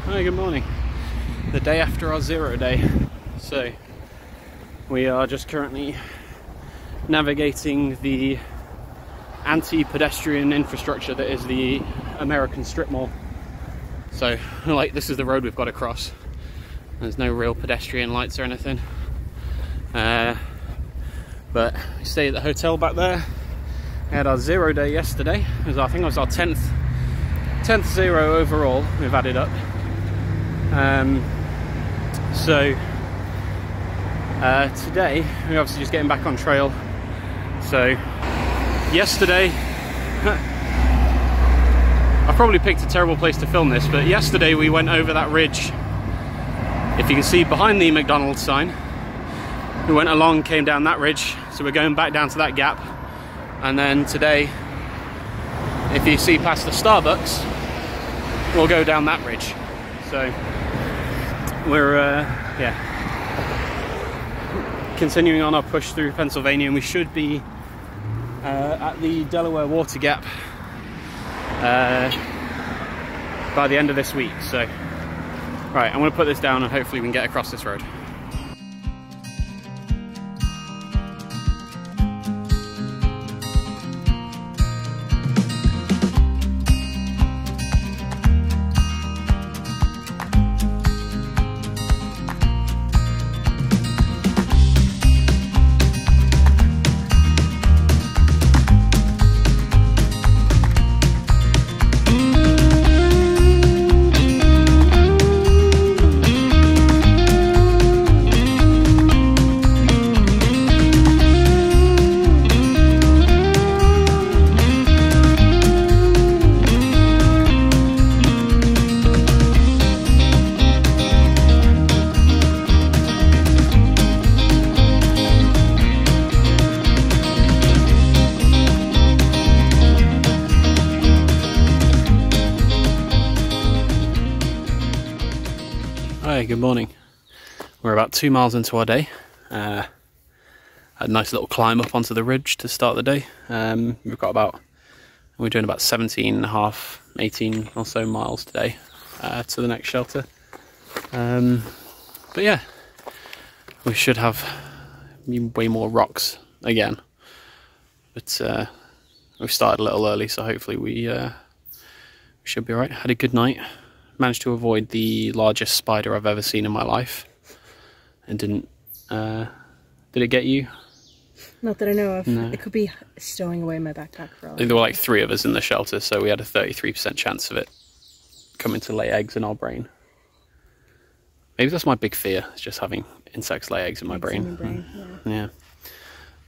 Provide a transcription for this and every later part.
Hi, good morning. The day after our 0 day. So, we are just currently navigating the anti-pedestrian infrastructure that is the American strip mall. So, like, this is the road we've got to cross. There's no real pedestrian lights or anything. But we stayed at the hotel back there. We had our 0 day yesterday. I think it was our 10th 0 overall. We've added up. Today we're obviously just getting back on trail. So yesterday, I probably picked a terrible place to film this, but yesterday we went over that ridge. If you can see behind the McDonald's sign, we went along, came down that ridge, so we're going back down to that gap. And then today, if you see past the Starbucks, we'll go down that ridge. So we're continuing on our push through Pennsylvania, and we should be at the Delaware Water Gap by the end of this week. So right, I'm going to put this down and hopefully we can get across this road. Hi, good morning. We're about 2 miles into our day. Had a nice little climb up onto the ridge to start the day. We're doing about 18 or so miles today to the next shelter. But yeah, we should have way more rocks again. But we started a little early, so hopefully we should be alright. Had a good night. Managed to avoid the largest spider I've ever seen in my life, and didn't. Did it get you? Not that I know of. No. It could be stowing away in my backpack for all. There were like 3 of us in the shelter, so we had a 33% chance of it coming to lay eggs in our brain. Maybe that's my big fear, it's just having insects lay eggs in my brain. In your brain, Yeah.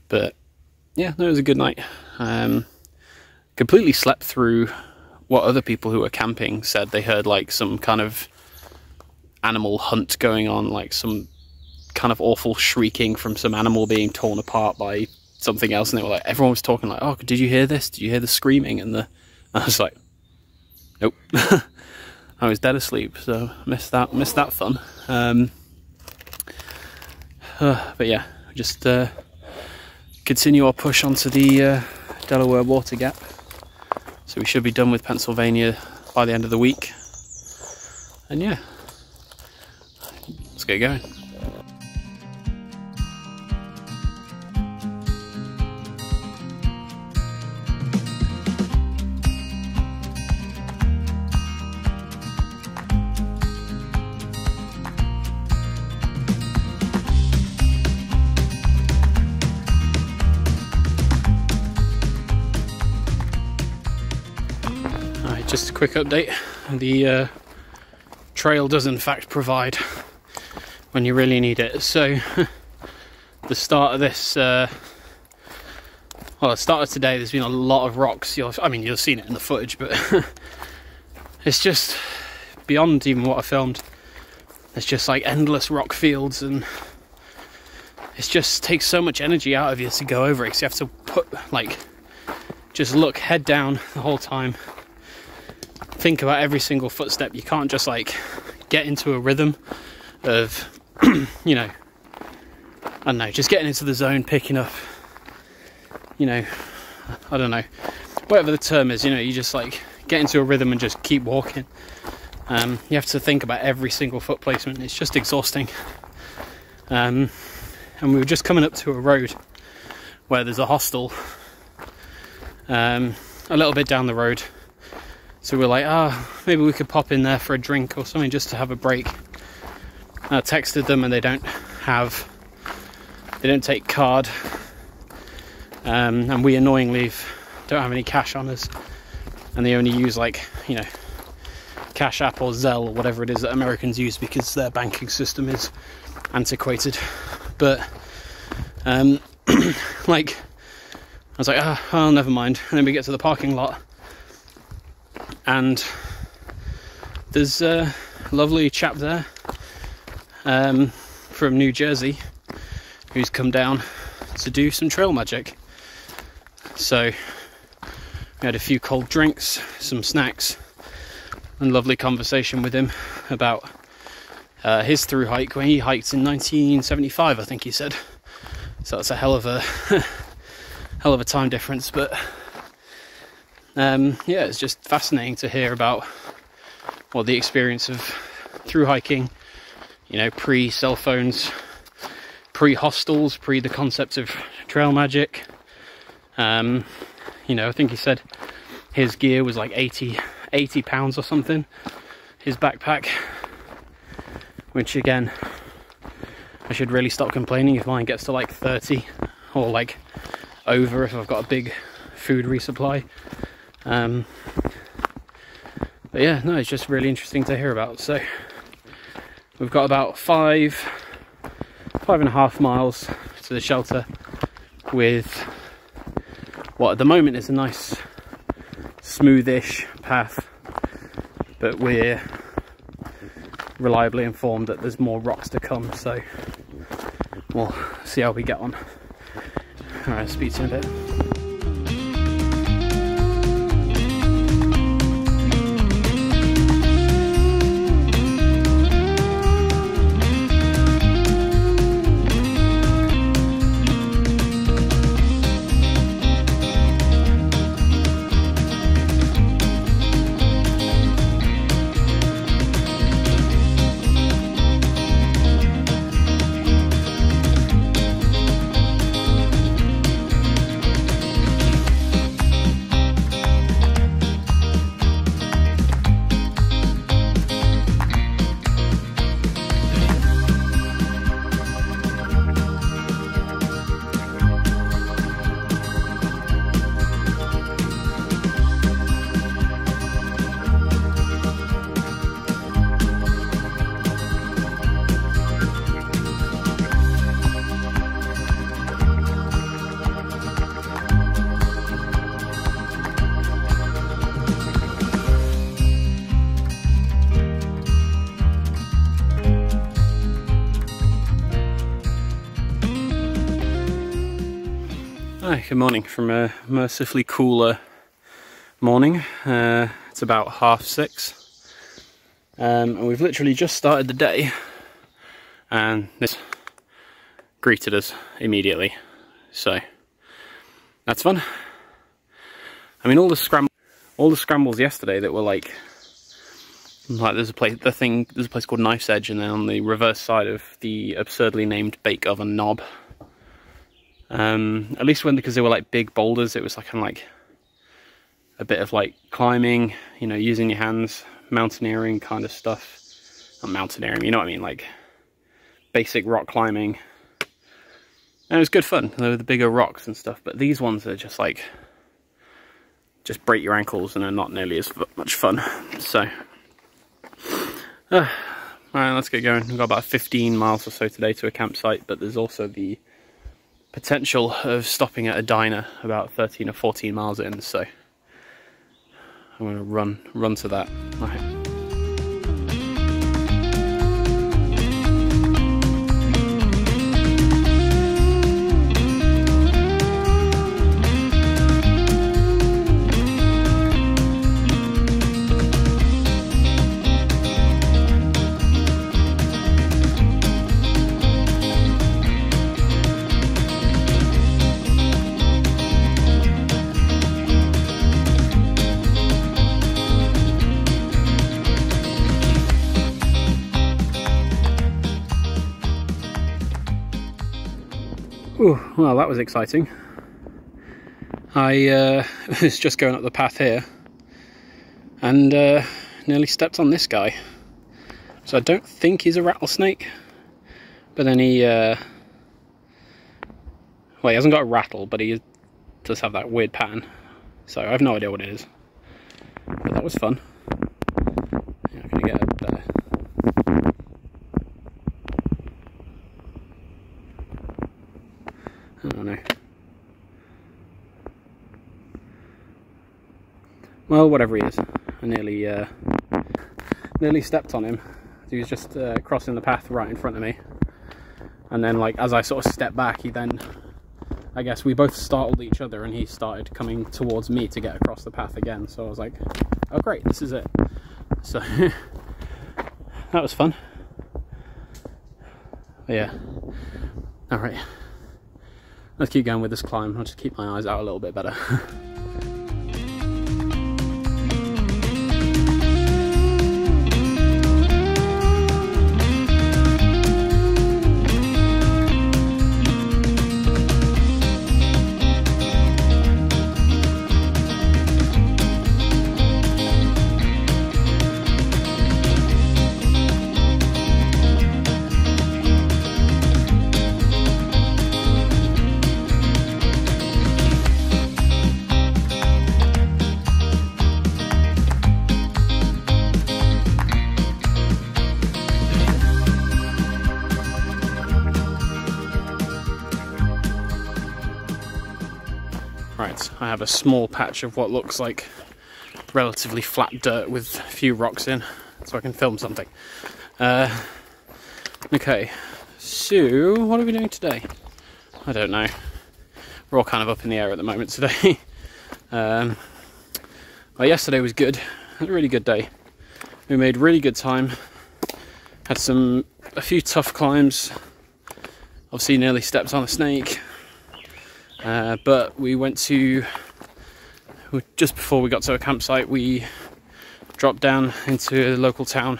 But yeah, no, it was a good night. Completely slept through what other people who were camping said. They heard like some kind of animal hunt going on, like some kind of awful shrieking from some animal being torn apart by something else, and they were like, everyone was talking like, oh, did you hear this? Did you hear the screaming? And I was like, nope. I was dead asleep, so missed that fun. But yeah, just continue our push onto the Delaware Water Gap. So we should be done with Pennsylvania by the end of the week. And yeah, let's get going. Just a quick update. The trail does in fact provide when you really need it. So the start of this, the start of today, there's been a lot of rocks. You'll have seen it in the footage, but it's just beyond even what I filmed. There's just like endless rock fields, and it just takes so much energy out of you to go over it, because you have to just look head down the whole time. Think about every single footstep. You can't just like get into a rhythm of I don't know, just getting into the zone, picking up, I don't know, whatever the term is, you just like get into a rhythm and just keep walking. You have to think about every single foot placement. It's just exhausting. And we were just coming up to a road where there's a hostel a little bit down the road. So we're like, maybe we could pop in there for a drink or something just to have a break. I texted them and they don't take card. And we annoyingly don't have any cash on us. And they only use, like, you know, Cash App or Zelle or whatever it is that Americans use because their banking system is antiquated. But like, I was like, oh, never mind. And then we get to the parking lot and there's a lovely chap there from New Jersey who's come down to do some trail magic. So we had a few cold drinks, some snacks, and lovely conversation with him about his through hike when he hiked in 1975, I think he said. So that's a hell of a time difference, but yeah, it's just fascinating to hear about the experience of through hiking, you know, pre cell phones, pre hostels, pre the concept of trail magic. You know, I think he said his gear was like 80 pounds or something, his backpack, which again, I should really stop complaining if mine gets to like 30 or like over if I've got a big food resupply. But yeah, no, it's just really interesting to hear about. So we've got about 5.5 miles to the shelter with what at the moment is a nice smoothish path, but we're reliably informed that there's more rocks to come, so we'll see how we get on. Alright, speak to you in a bit. Hi, good morning from a mercifully cooler morning. It's about 6:30, and we've literally just started the day, and this greeted us immediately. So that's fun. I mean, all the scrambles yesterday that were like there's a place called Knife's Edge, and then on the reverse side of the absurdly named Bake Oven Knob. At least because they were like big boulders, it was like kind of like a bit of like climbing, you know, using your hands, mountaineering kind of stuff. Not mountaineering, you know what I mean, like basic rock climbing. And it was good fun. They were the bigger rocks and stuff, but these ones are just like, just break your ankles and are not nearly as much fun. So, alright, let's get going. We've got about 15 miles or so today to a campsite, but there's also the potential of stopping at a diner about 13 or 14 miles in, so I'm going to run to that. Right. Ooh, well, that was exciting. I was just going up the path here and nearly stepped on this guy. So I don't think he's a rattlesnake, but then well, he hasn't got a rattle, but he does have that weird pattern. So I have no idea what it is, but that was fun. Yeah, I'm gonna get up there. I don't know. Well, whatever he is, I nearly stepped on him. He was just crossing the path right in front of me, and then, like, as I sort of stepped back, he then, I guess we both startled each other, and he started coming towards me to get across the path again. So I was like, oh great, this is it. So that was fun. But yeah, all right, let's keep going with this climb. I'll just keep my eyes out a little bit better. Right, I have a small patch of what looks like relatively flat dirt with a few rocks in, so I can film something. Okay, so what are we doing today? I don't know. We're all kind of up in the air at the moment today. Well, yesterday was good. It was a really good day. We made really good time. Had a few tough climbs. Obviously nearly stepped on a snake. But we went to, just before we got to a campsite, we dropped down into a local town,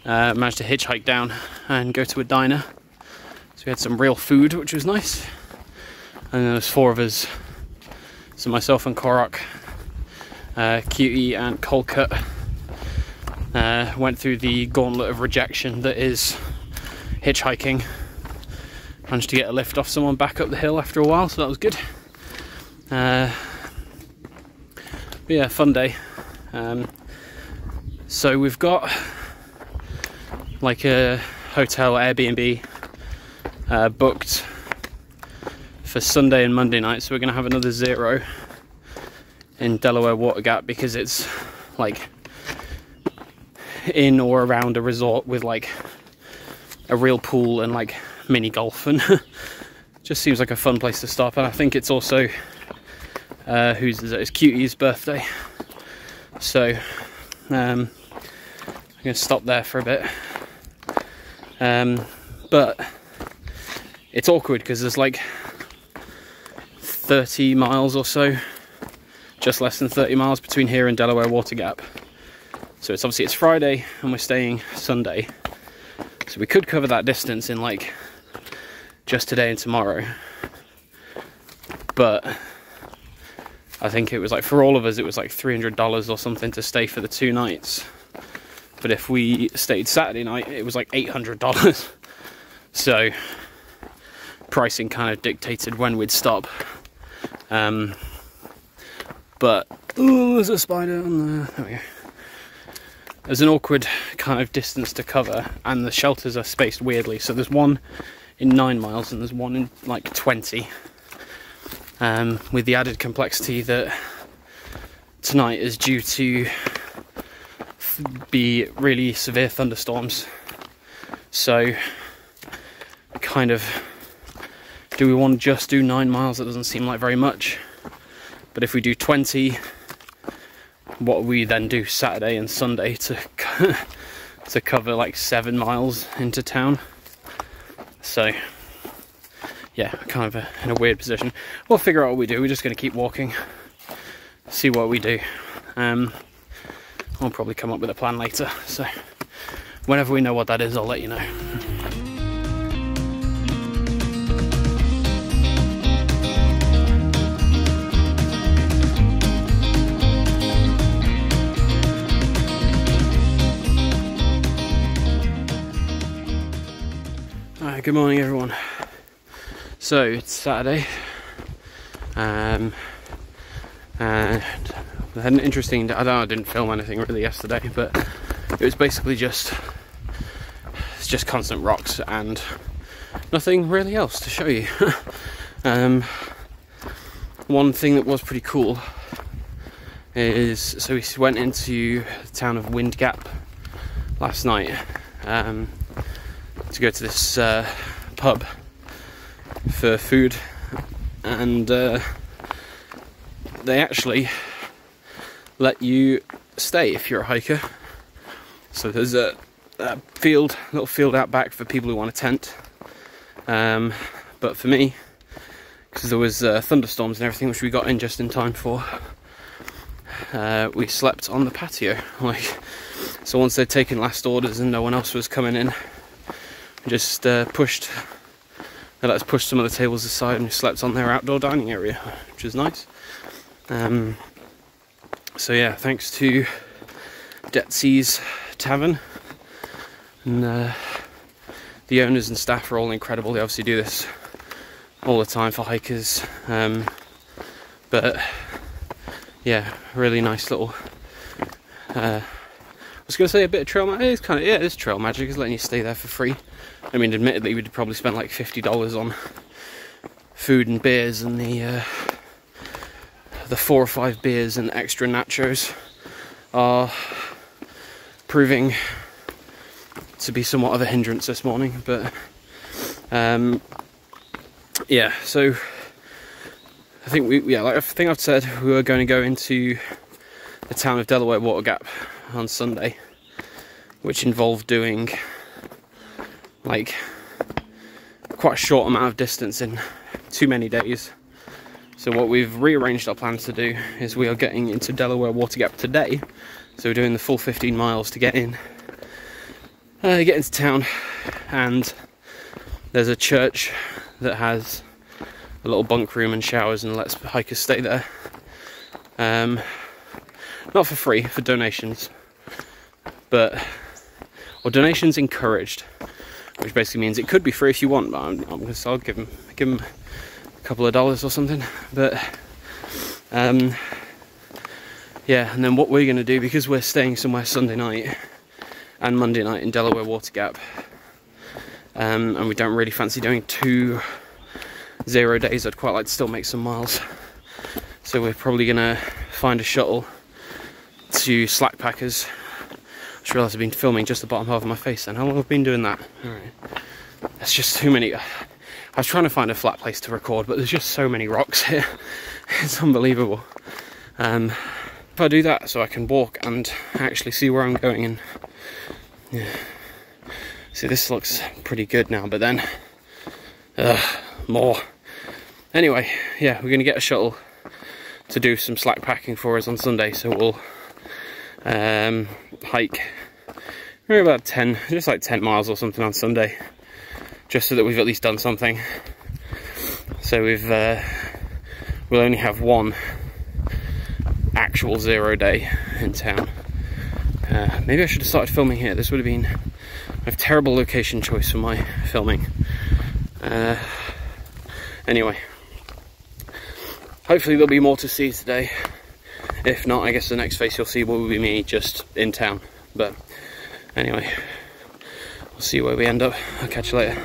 managed to hitchhike down and go to a diner. So we had some real food, which was nice. And there was 4 of us, so myself and Korok, Cutie and Coldcut, went through the gauntlet of rejection that is hitchhiking. Managed to get a lift off someone back up the hill after a while, so that was good. But yeah, fun day. So we've got like a hotel Airbnb booked for Sunday and Monday night, so we're going to have another 0 in Delaware Water Gap because it's like in or around a resort with like a real pool and like mini golf, and just seems like a fun place to stop. And I think it's also it's Cutie's birthday, so I'm gonna stop there for a bit. But it's awkward because there's like 30 miles or so, just less than 30 miles between here and Delaware Water Gap. So it's Friday and we're staying Sunday, so we could cover that distance in like just today and tomorrow, but I think it was like, for all of us, it was like $300 or something to stay for the 2 nights. But if we stayed Saturday night, it was like $800. So pricing kind of dictated when we'd stop. But oh, there's a spider on there. There we go. There's an awkward kind of distance to cover, and the shelters are spaced weirdly. So there's one in 9 miles and there's one in like 20, with the added complexity that tonight is due to be really severe thunderstorms. So kind of, do we want to just do 9 miles? That doesn't seem like very much, but if we do 20, what we then do Saturday and Sunday to cover like 7 miles into town. So yeah, kind of in a weird position. We'll figure out what we do. We're just going to keep walking, see what we do. I'll probably come up with a plan later, so whenever we know what that is, I'll let you know. Good morning, everyone. So it's Saturday, and I had an interesting. I didn't film anything really yesterday, but it was basically it's just constant rocks and nothing really else to show you. One thing that was pretty cool is, so we went into the town of Wind Gap last night to go to this pub for food, and they actually let you stay if you're a hiker. So there's a little field out back for people who want a tent, but for me, because there was thunderstorms and everything, which we got in just in time for, we slept on the patio. So once they'd taken last orders and no one else was coming in, we just they let us push some of the tables aside and we slept on their outdoor dining area, which was nice. So yeah, thanks to Detsy's Tavern, and the owners and staff are all incredible. They obviously do this all the time for hikers, but yeah, really nice little I was going to say a bit of trail magic. It's trail magic. It's letting you stay there for free. I mean, admittedly, we'd probably spent like $50 on food and beers, and the 4 or 5 beers and extra nachos are proving to be somewhat of a hindrance this morning. But yeah, so I think I think I've said we were going to go into the town of Delaware Water Gap on Sunday, which involved doing like quite a short amount of distance in too many days. So what we've rearranged our plans to do is we are getting into Delaware Water Gap today. So we're doing the full 15 miles to get into town, and there's a church that has a little bunk room and showers and lets hikers stay there. Not for free, for donations, or donations encouraged, which basically means it could be free if you want, but I'll give them a couple of dollars or something. But yeah, and then what we're going to do, because we're staying somewhere Sunday night and Monday night in Delaware Water Gap, and we don't really fancy doing 2 0 days, I'd quite like to still make some miles. So we're probably going to find a shuttle to Slackpackers. I just realised I've been filming just the bottom half of my face then. How long have I been doing that? Alright. That's just too many. I was trying to find a flat place to record, but there's just so many rocks here. It's unbelievable. If I do that, so I can walk and actually see where I'm going, and yeah. See, this looks pretty good now, but then more. Anyway, yeah, we're going to get a shuttle to do some slack packing for us on Sunday, so we'll hike maybe about 10 miles or something on Sunday, just so that we've at least done something. So we'll only have one actual 0 day in town. Maybe I should have started filming here. This would have been a terrible location choice for my filming. Anyway, hopefully there'll be more to see today. If not, I guess the next face you'll see will be me just in town. But anyway, we'll see where we end up. I'll catch you later.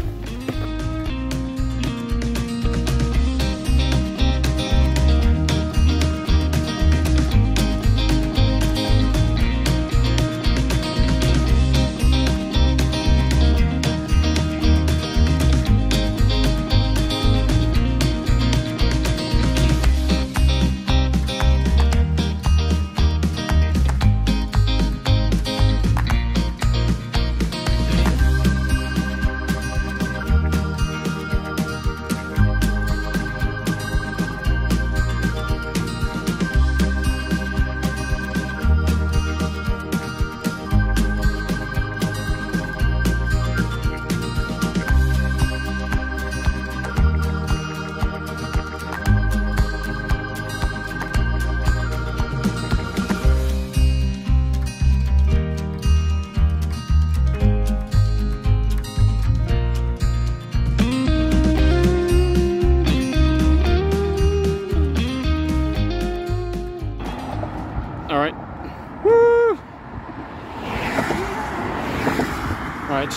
Right.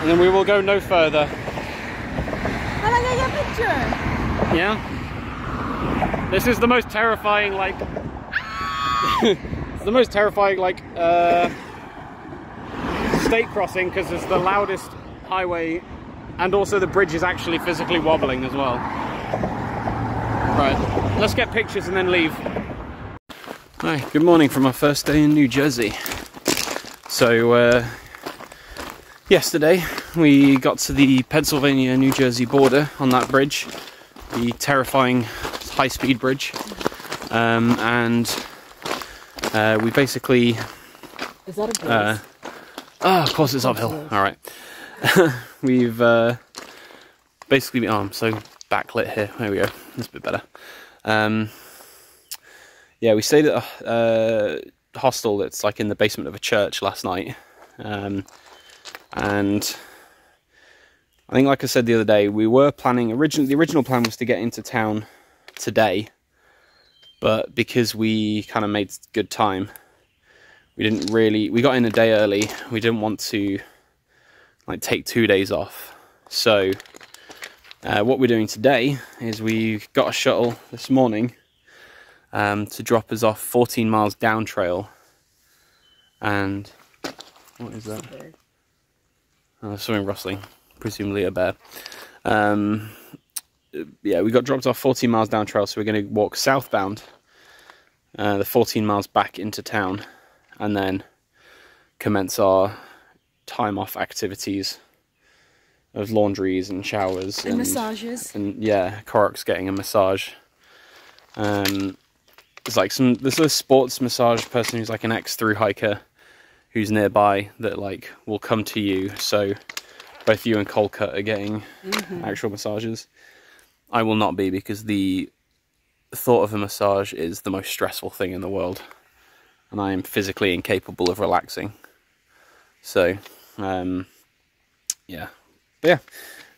And then we will go no further. How do I get a picture? Yeah. This is the most terrifying, like... the most terrifying, like, state crossing, because it's the loudest highway, and also the bridge is actually physically wobbling as well. Right, let's get pictures and then leave. Hi, good morning from our first day in New Jersey. So, yesterday we got to the Pennsylvania-New Jersey border on that bridge, the terrifying high-speed bridge, and we basically... Is that a bridge? Oh, of course it's uphill. Alright. We've basically... Oh, I'm so backlit here. There we go. That's a bit better. Yeah, we stayed at a hostel that's like in the basement of a church last night. And I think, like I said the other day, we were planning... The original plan was to get into town today. But because we kind of made good time... We got in a day early. We didn't want to like take 2 days off. So what we're doing today is we got a shuttle this morning to drop us off 14 miles down trail. And what is that? Oh, something rustling, presumably a bear. Yeah, we got dropped off 14 miles down trail, so we're going to walk southbound the 14 miles back into town. And then commence our time off activities of laundries and showers and massages. And yeah, Korok's getting a massage. There's a sports massage person who's like an ex-through hiker who's nearby that like will come to you. So both you and Colcut are getting actual massages. I will not be, because the thought of a massage is the most stressful thing in the world. And I am physically incapable of relaxing. So, yeah. But yeah,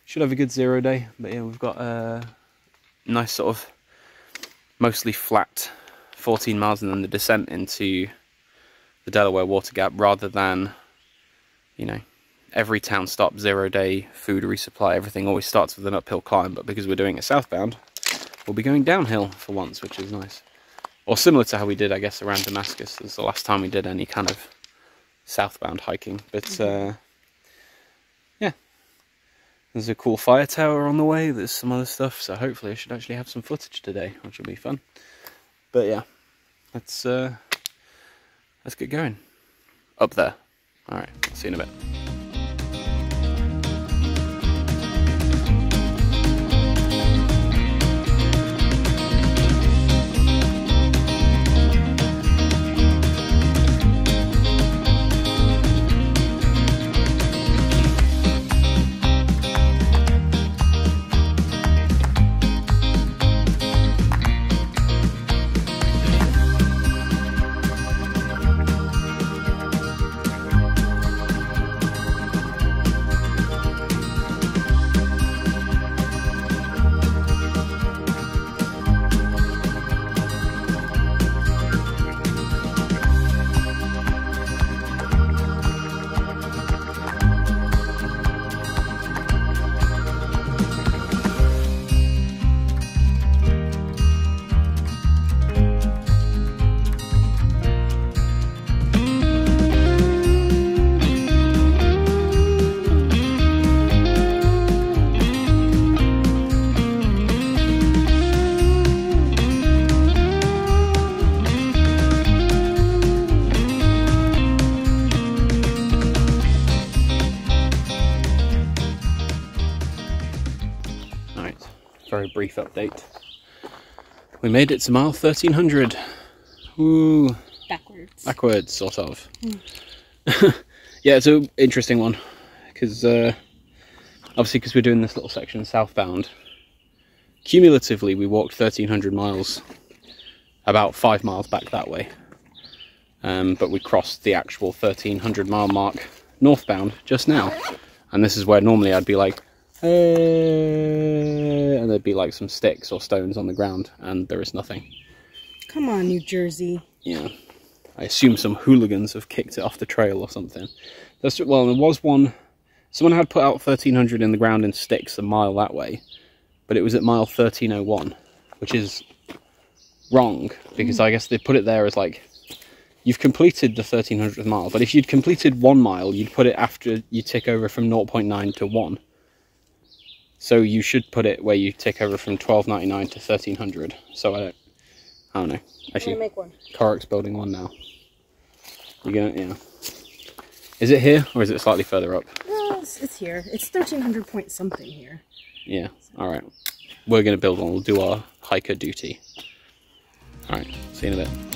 should have a good 0 day. But yeah, we've got a nice sort of mostly flat 14 miles and then the descent into the Delaware Water Gap, rather than, you know, every town stop, 0 day food resupply. Everything always starts with an uphill climb, but because we're doing it southbound, we'll be going downhill for once, which is nice. Or similar to how we did, I guess, around Damascus. It's the last time we did any kind of southbound hiking. But, yeah. There's a cool fire tower on the way. There's some other stuff. So hopefully I should actually have some footage today, which will be fun. But, yeah. Let's get going. Up there. Alright, see you in a bit. Very brief update. We made it to mile 1300. Ooh. Backwards, sort of. Yeah, it's an interesting one, because obviously because we're doing this little section southbound, cumulatively we walked 1300 miles, about 5 miles back that way. But we crossed the actual 1300 mile mark northbound just now. And this is where normally I'd be like, and there'd be like some sticks or stones on the ground, and there is nothing. Come on, New Jersey. Yeah. I assume some hooligans have kicked it off the trail or something. Well, there was one. Someone had put out 1300 in the ground in sticks a mile that way, but it was at mile 1301, which is wrong, because I guess they put it there as like, you've completed the 1300th mile, but if you'd completed 1 mile, you'd put it after you tick over from 0.9 to 1. So you should put it where you tick over from 1299 to 1300. So I don't know. Actually, I'm gonna make one. Korok's building one now. You're gonna, yeah. Is it here, or is it slightly further up? No, it's here. It's 1300 point something here. Yeah, alright. We're gonna build one. We'll do our hiker duty. Alright, see you in a bit.